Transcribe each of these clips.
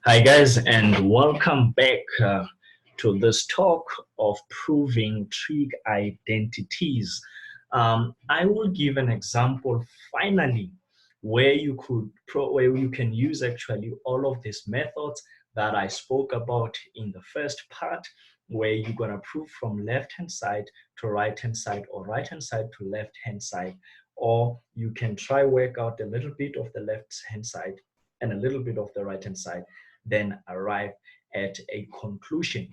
Hi guys, and welcome back to this talk of proving trig identities. I will give an example finally where where you can use actually all of these methods that I spoke about in the first part, where you're gonna prove from left hand side to right hand side or right hand side to left hand side, or you can try work out a little bit of the left hand side and a little bit of the right hand side, then arrive at a conclusion.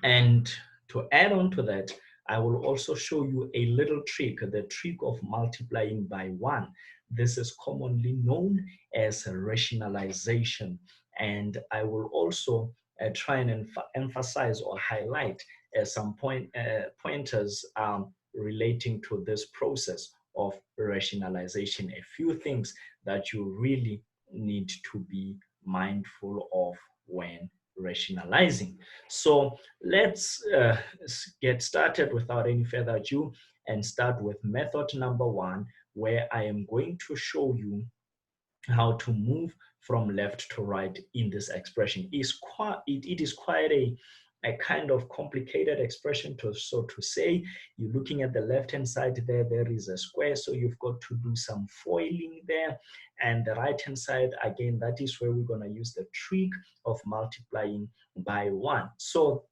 And to add on to that, I will also show you a little trick, the trick of multiplying by one. This is commonly known as rationalization. And I will also try and emphasize or highlight some pointers relating to this process of rationalization, a few things that you really need to be mindful of when rationalizing. So let's get started without any further ado and start with method number one, where I am going to show you how to move from left to right in this expression. It is quite a kind of complicated expression so to say. You're looking at the left hand side there is a square, so you've got to do some foiling there. And the right hand side, again, that is where we're going to use the trick of multiplying by one. So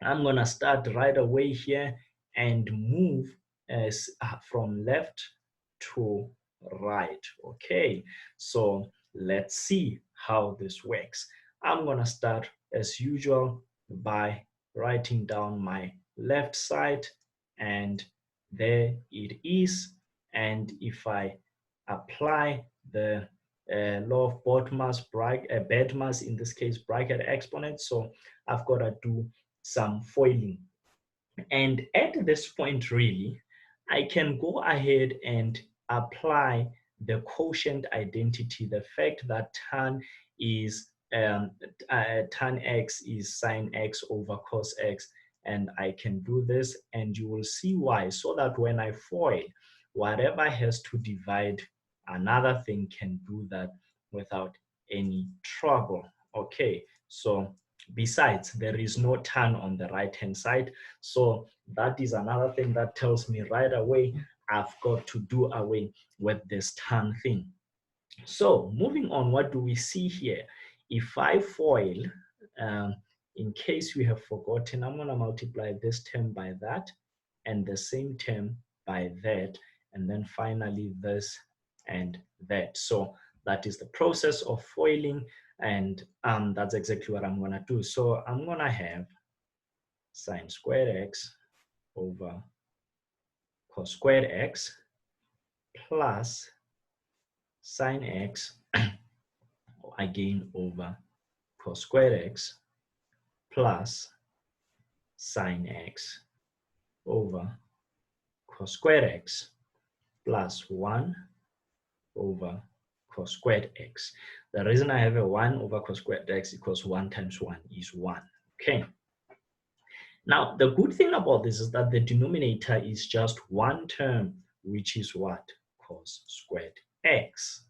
I'm going to start right away here and move from left to right. Okay, so let's see how this works. I'm going to start as usual by writing down my left side, and there it is. And if I apply the law of Bedmar's, in this case bracket exponent, so I've got to do some foiling. And at this point, really, I can go ahead and apply the quotient identity, the fact that tan x is sine x over cos x, and I can do this, and you will see why. So that when I FOIL, whatever has to divide another thing can do that without any trouble. Okay, so besides, there is no tan on the right hand side, so that is another thing that tells me right away I've got to do away with this tan thing. So moving on, what do we see here? If I FOIL, in case we have forgotten, I'm going to multiply this term by that and the same term by that, and then finally this and that. So that is the process of foiling, and that's exactly what I'm going to do. So I'm going to have sine squared x over cos squared x plus sine x again over cos squared x plus sine x over cos squared x plus 1 over cos squared x. The reason I have a 1 over cos squared x is because 1 times 1 is 1. Okay. Now, the good thing about this is that the denominator is just one term, which is what? Cos squared x.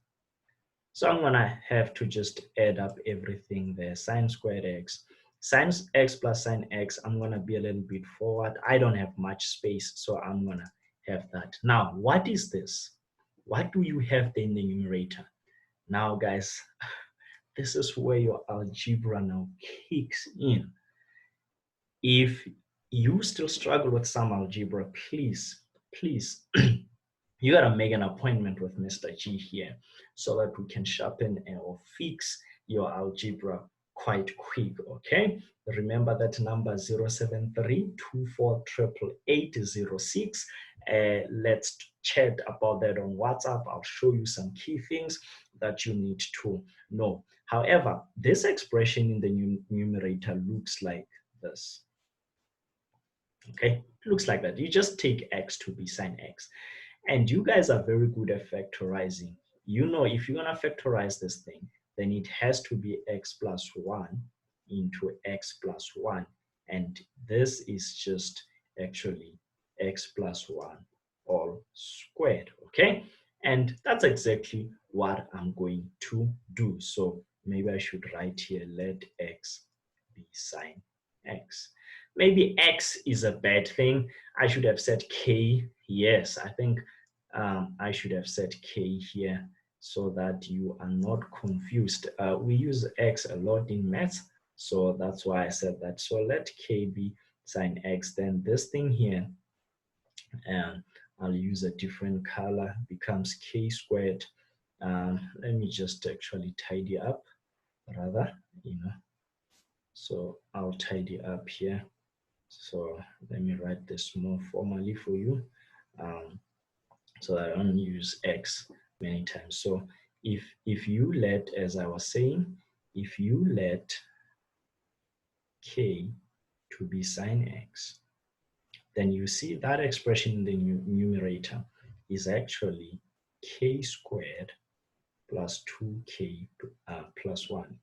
So I'm going to have to just add up everything there. Sine squared x. Sine x plus sine x, I'm going to be a little bit forward. I don't have much space, so I'm going to have that. Now, what is this? What do you have there in the numerator? Now, guys, this is where your algebra now kicks in. If you still struggle with some algebra, please, you gotta make an appointment with Mr. G here so that we can sharpen or fix your algebra quite quick, okay? Remember that number 073-248886. Let's chat about that on WhatsApp. I'll show you some key things that you need to know. However, this expression in the numerator looks like this. Okay, it looks like that. You just take x to be sine x. And you guys are very good at factorizing. You know, if you're gonna factorize this thing, then it has to be x plus 1 into x plus 1. And this is just actually x plus 1 all squared, okay? And that's exactly what I'm going to do. So maybe I should write here, let x be sine x. Maybe x is a bad thing. I should have said k. Yes, I think I should have said k here so that you are not confused. We use x a lot in maths, so that's why I said that. So let k be sine x. Then this thing here, and I'll use a different color, becomes k squared. Let me just actually tidy up rather, so I'll tidy up here. So let me write this more formally for you, so that I don't use x many times. So if you let, as I was saying, if you let k to be sine x, then you see that expression in the numerator is actually k squared plus 2k plus 1,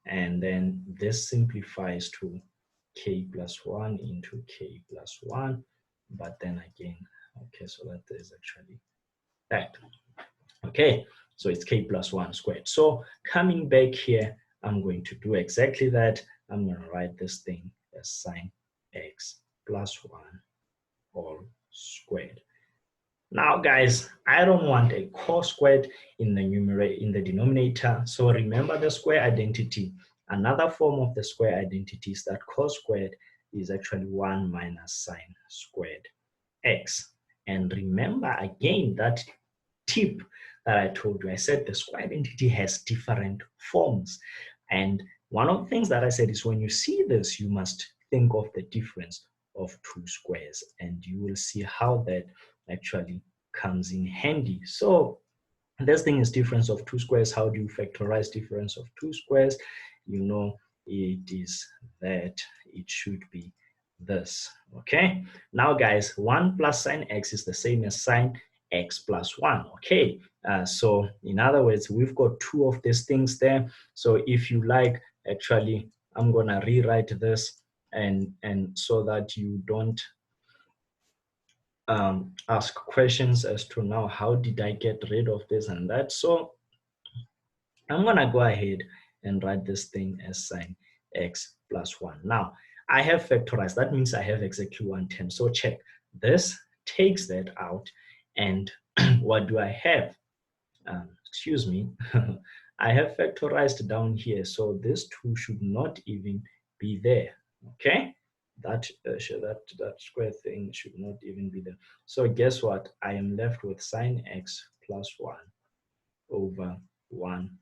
and then this simplifies to k plus 1 into k plus 1, but then again, okay, so that is actually that. Okay, so it's k plus 1 squared. So coming back here, I'm going to do exactly that. I'm going to write this thing as sine x plus 1 all squared. Now, guys, I don't want a cos squared in the numerator, in the denominator. So remember the square identity. Another form of the square identity is that cos squared is actually 1 minus sine squared x. And remember again that tip that I told you. I said the square identity has different forms. And one of the things that I said is when you see this, you must think of the difference of two squares, and you will see how that actually comes in handy. So this thing is difference of two squares. How do you factorize difference of two squares? It is that it should be this. Okay, now guys, 1 plus sine x is the same as sine x plus 1. Okay, so in other words, we've got two of these things there. So if you like, actually, I'm gonna rewrite this and so that you don't ask questions as to now how did I get rid of this and that. So I'm gonna go ahead and write this thing as sine x plus 1. Now I have factorized, that means I have exactly 1/10. So check, this takes that out, and what do I have? Excuse me, I have factorized down here, so this 2 should not even be there. Okay, that square thing should not even be there. So guess what? I am left with sine x plus 1 over 1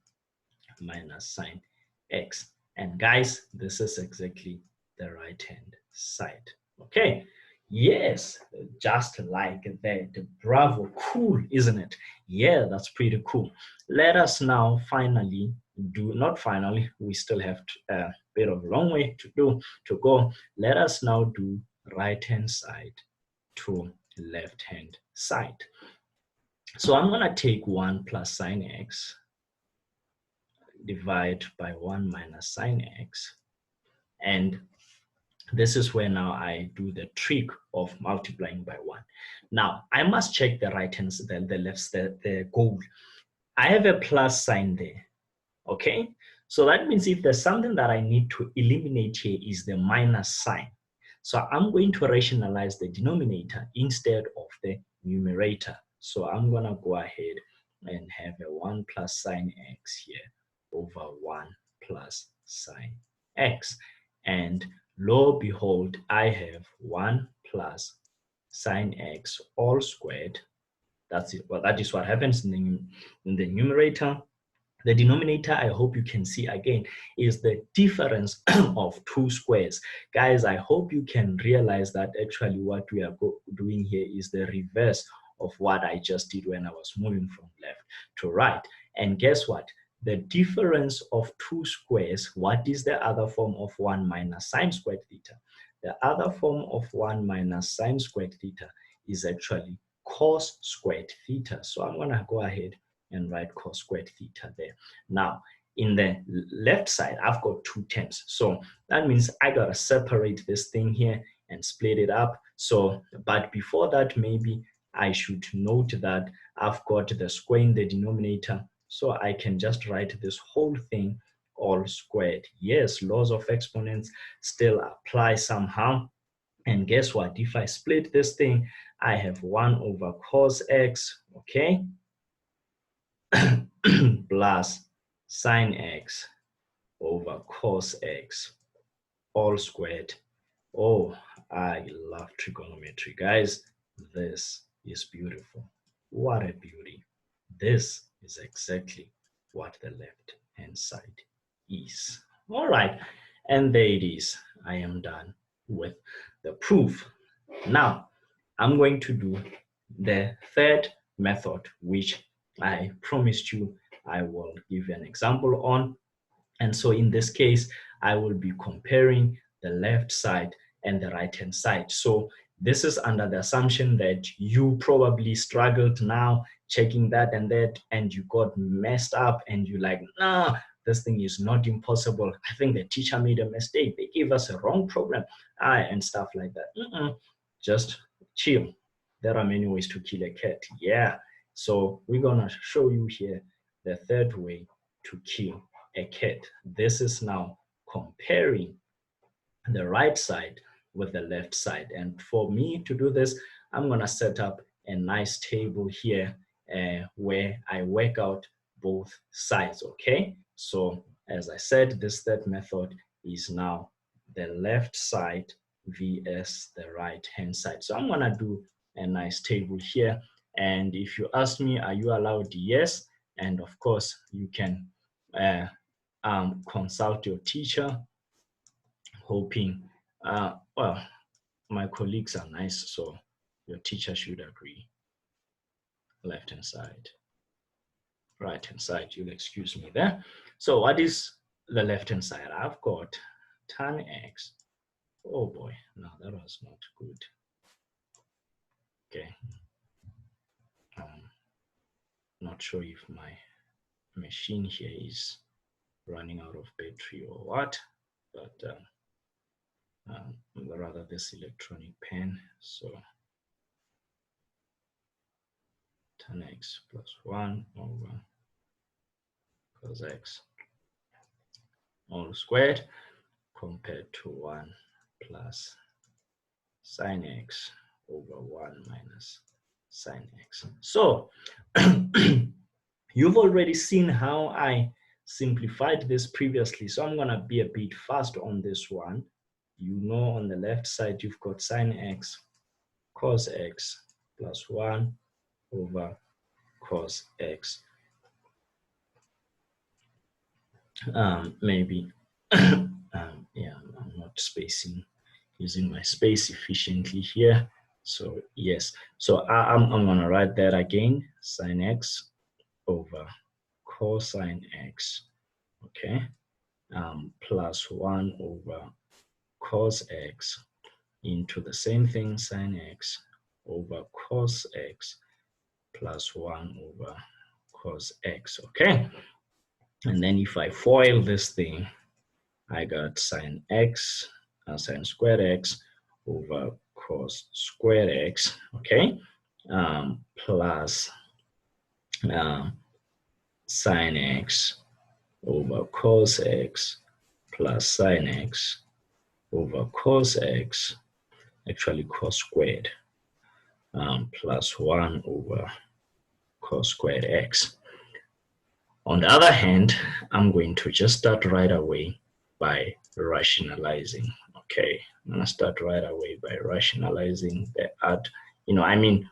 minus sine x. And guys, this is exactly the right hand side. Okay, yes, just like that. Bravo, cool, isn't it? Yeah, that's pretty cool. Let us now finally do, not finally, we still have a bit of a long way to go. Let us now do right hand side to left hand side. So I'm going to take 1 plus sine x divide by 1 minus sine x, and this is where now I do the trick of multiplying by 1. Now I must check the right hand, the left, the goal. I have a plus sign there. Okay, so that means if there's something that I need to eliminate here is the minus sign. So I'm going to rationalize the denominator instead of the numerator. So I'm going to go ahead and have a 1 plus sine x here over 1 plus sine x. And lo and behold, I have 1 plus sine x all squared. That's it. Well, that is what happens in the numerator. The denominator, I hope you can see again, is the difference of two squares. Guys, I hope you can realize that actually what we are doing here is the reverse of what I just did when I was moving from left to right. And guess what? The difference of two squares, what is the other form of 1 minus sine squared theta? The other form of 1 minus sine squared theta is actually cos squared theta. So I'm going to go ahead and write cos squared theta there. Now, in the left side, I've got 2 terms. So that means I got to separate this thing here and split it up. So, but before that, maybe I should note that I've got the square in the denominator. So I can just write this whole thing all squared. Yes, laws of exponents still apply somehow. And guess what? If I split this thing, I have 1 over cos x, okay, plus sine x over cos x all squared. Oh, I love trigonometry, guys. This is beautiful. What a beauty. This is exactly what the left hand side is. All right, and there it is. I am done with the proof. Now, I'm going to do the third method, which I promised you I will give you an example on. And so in this case, I will be comparing the left side and the right hand side. So this is under the assumption that you probably struggled now checking that, and you got messed up and you're like, nah, this thing is not impossible. I think the teacher made a mistake. They gave us a wrong program, and stuff like that. Just chill. There are many ways to kill a cat. Yeah. So we're gonna show you here the third way to kill a cat. This is now comparing the right side with the left side. And for me to do this, I'm gonna set up a nice table here where I work out both sides, okay? So as I said, this third method is now the left side vs the right hand side. So I'm gonna do a nice table here. And if you ask me, are you allowed? Yes. And of course, you can consult your teacher, hoping, well, my colleagues are nice, so your teacher should agree. Left hand side, right hand side, you'll excuse me there. So what is the left hand side? I've got tan x. Oh boy, no, that was not good. Okay. Not sure if my machine here is running out of battery or what, but rather this electronic pen. So tan x plus 1 over cos x all squared compared to 1 plus sine x over 1 minus sine x. So you've already seen how I simplified this previously, so I'm gonna be a bit fast on this one. You know, on the left side, you've got sine x cos x plus 1 over cos x. Maybe, yeah, I'm not using my space efficiently here. So yes, so I'm gonna write that again, sine x over cosine x, okay, plus 1 over cos x into the same thing, sine x over cos x plus 1 over cos x, okay? And then if I FOIL this thing, I got sine x, sine squared x over cos squared x, okay? Plus sine x over cos x plus sine x over cos x, actually cos squared, plus 1 over cos squared x. On the other hand, I'm going to just start right away by rationalizing. Okay, I'm gonna start right away by rationalizing the add. You know, I mean,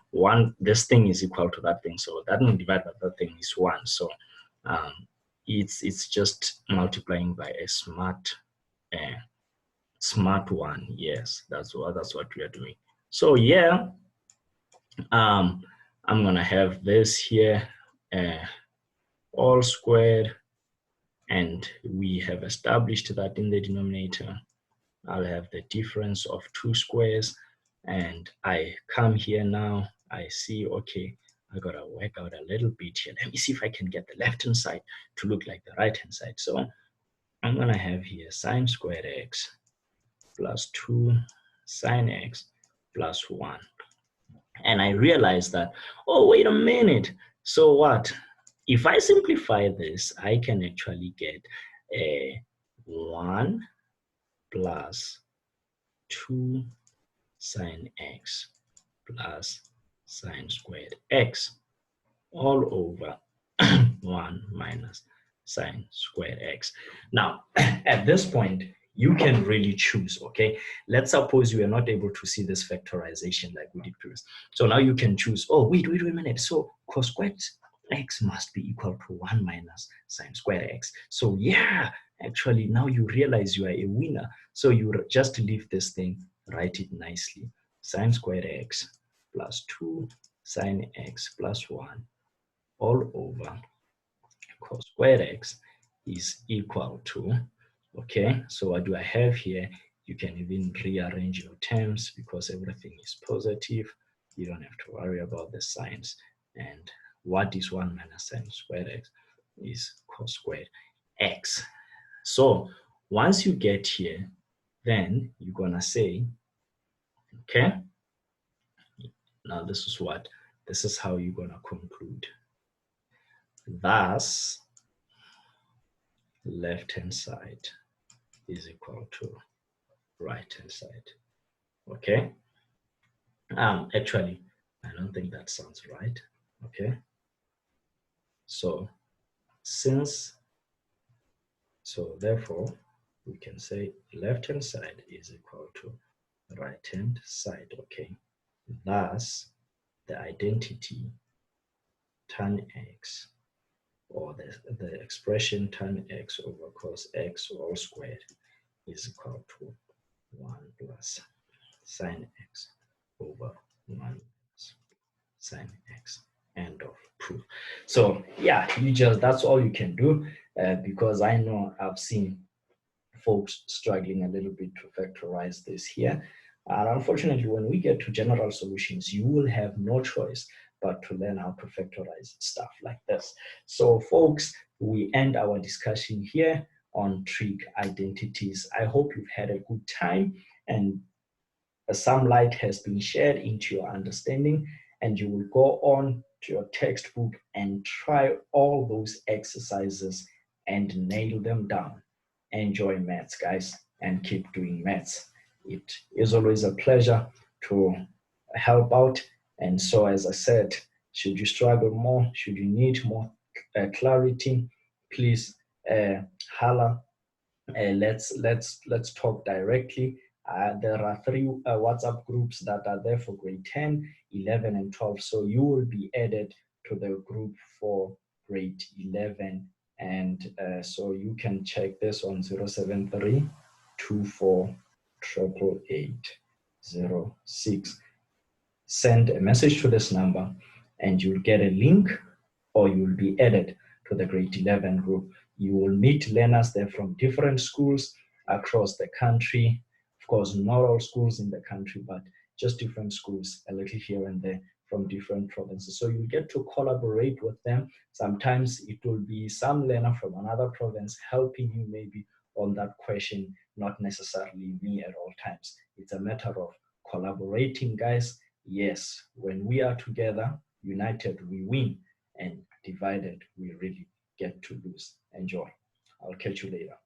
this thing is equal to that thing, so that one divided by that thing is 1. So it's just multiplying by a smart one. Yes, that's what we are doing. So yeah, I'm gonna have this here all squared, and we have established that in the denominator I'll have the difference of 2 squares, and I come here now, I see, okay, I gotta work out a little bit here. Let me see if I can get the left hand side to look like the right hand side. So I'm gonna have here sine squared x plus 2 sine x plus 1. And I realized that, oh, wait a minute. So what? If I simplify this, I can actually get 1 plus 2 sine x plus sine squared x all over 1 minus sine squared x. Now, at this point, you can really choose, okay? Let's suppose you are not able to see this factorization like we did previous. So now you can choose, oh, wait a minute. So cos squared x must be equal to 1 minus sine squared x. So yeah, actually now you realize you are a winner. So you just leave this thing, write it nicely. Sine squared x plus 2 sine x plus 1 all over cos squared x is equal to, okay, so what do I have here? You can even rearrange your terms because everything is positive. You don't have to worry about the signs. And what is 1 minus sine squared x is cos squared x. So once you get here, then you're gonna say, okay, now this is how you're gonna conclude. Thus, left-hand side is equal to right-hand side. Okay. Actually, I don't think that sounds right. Okay. So therefore, we can say left-hand side is equal to right-hand side. Okay. Thus, the identity tan x, or the expression tan x over cos x all squared is equal to 1 plus sine x over 1 sine x. End of proof. So yeah, that's all you can do, because I know I've seen folks struggling a little bit to factorize this here. And unfortunately, when we get to general solutions, you will have no choice but to learn how to factorize stuff like this. So folks, we end our discussion here on trig identities. I hope you've had a good time and some light has been shed into your understanding, and you will go on to your textbook and try all those exercises and nail them down. Enjoy maths, guys, and keep doing maths. It is always a pleasure to help out. And so, as I said, should you struggle more, should you need more clarity, please holla. Let's talk directly. There are 3 WhatsApp groups that are there for grade 10, 11, and 12. So you will be added to the group for grade 11. And so you can check this on 073 24 88806. Send a message to this number and you'll get a link, or you'll be added to the grade 11 group. You will meet learners there from different schools across the country. Of course, not all schools in the country, but just different schools, a little here and there from different provinces. So you get to collaborate with them. Sometimes it will be some learner from another province helping you maybe on that question, not necessarily me at all times. It's a matter of collaborating, guys. Yes, when we are together, united, we win, and divided, we really get to lose. Enjoy. I'll catch you later.